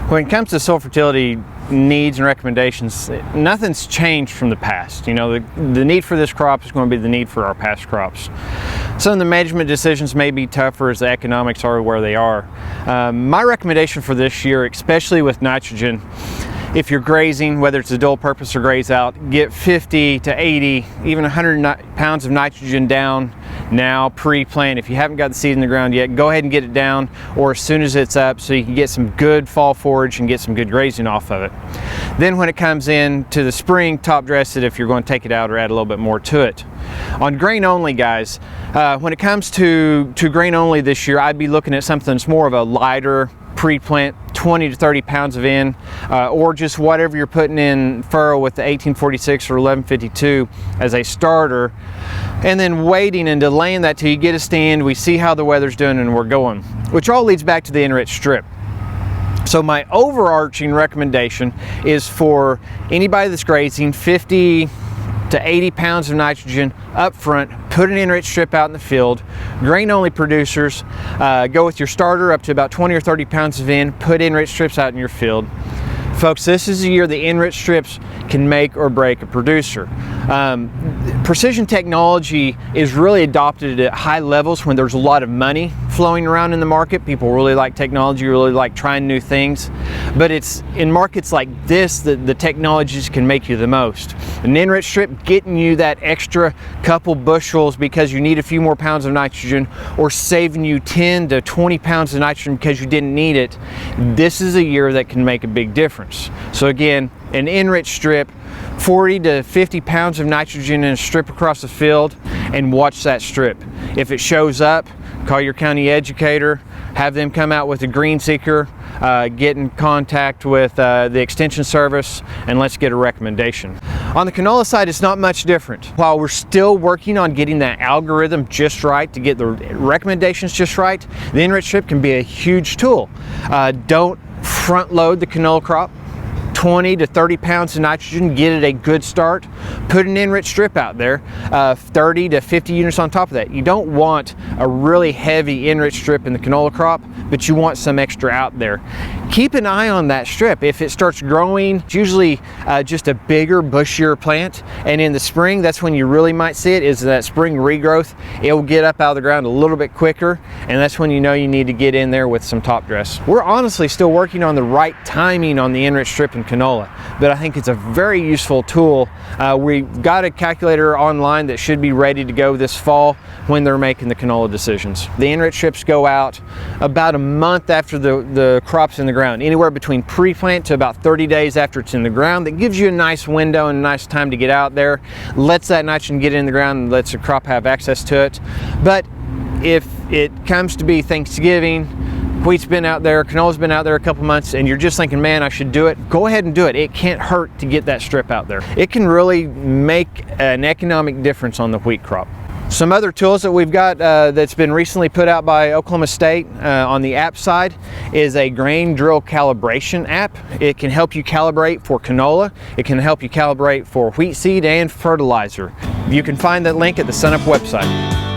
When it comes to soil fertility needs and recommendations, nothing's changed from the past. You know, the need for this crop is going to be the need for our past crops. Some of the management decisions may be tougher as the economics are where they are. My recommendation for this year, especially with nitrogen, if you're grazing, whether it's a dual purpose or graze out, get 50 to 80, even 100 pounds of nitrogen down now pre-plant. If you haven't got the seed in the ground yet, go ahead and get it down, or as soon as it's up, so you can get some good fall forage and get some good grazing off of it. Then when it comes in to the spring, top dress it if you're going to take it out or add a little bit more to it. On grain only, guys, when it comes to grain only this year, I'd be looking at something that's more of a lighter pre-plant, 20 to 30 pounds of N, or just whatever you're putting in furrow with the 1846 or 1152 as a starter, and then waiting and delaying that till you get a stand, we see how the weather's doing and we're going, which all leads back to the enriched strip. So my overarching recommendation is for anybody that's grazing 50 to 80 pounds of nitrogen up front, put an enriched strip out in the field. Grain only producers, go with your starter up to about 20 or 30 pounds of N, put enriched strips out in your field. Folks, this is the year the enriched strips can make or break a producer. Precision technology is really adopted at high levels when there's a lot of money flowing around in the market. People really like technology, really like trying new things. But it's in markets like this that the technologies can make you the most. An enriched strip getting you that extra couple bushels because you need a few more pounds of nitrogen, or saving you 10 to 20 pounds of nitrogen because you didn't need it. This is a year that can make a big difference. So again, an enriched strip, 40 to 50 pounds of nitrogen in a strip across the field, and watch that strip. If it shows up, call your county educator, have them come out with a green seeker, get in contact with the extension service, and let's get a recommendation. On the canola side, it's not much different. While we're still working on getting that algorithm just right to get the recommendations just right, the enriched strip can be a huge tool. Don't front load the canola crop. 20 to 30 pounds of nitrogen, get it a good start. Put an enriched strip out there, 30 to 50 units on top of that. You don't want a really heavy enriched strip in the canola crop, but you want some extra out there. Keep an eye on that strip. If it starts growing, it's usually just a bigger, bushier plant, and in the spring, that's when you really might see it, is that spring regrowth. It will get up out of the ground a little bit quicker, and that's when you know you need to get in there with some top dress. We're honestly still working on the right timing on the enriched strip and canola, but I think it's a very useful tool. We've got a calculator online that should be ready to go this fall when they're making the canola decisions. The enriched strips go out about a month after the crop's in the ground, anywhere between pre-plant to about 30 days after it's in the ground. That gives you a nice window and a nice time to get out there, lets that nitrogen get in the ground and lets the crop have access to it. But if it comes to be Thanksgiving, wheat's been out there, canola's been out there a couple months, and you're just thinking, man, I should do it, go ahead and do it. It can't hurt to get that strip out there. It can really make an economic difference on the wheat crop. Some other tools that we've got that's been recently put out by Oklahoma State on the app side is a grain drill calibration app. It can help you calibrate for canola. It can help you calibrate for wheat seed and fertilizer. You can find that link at the SunUp website.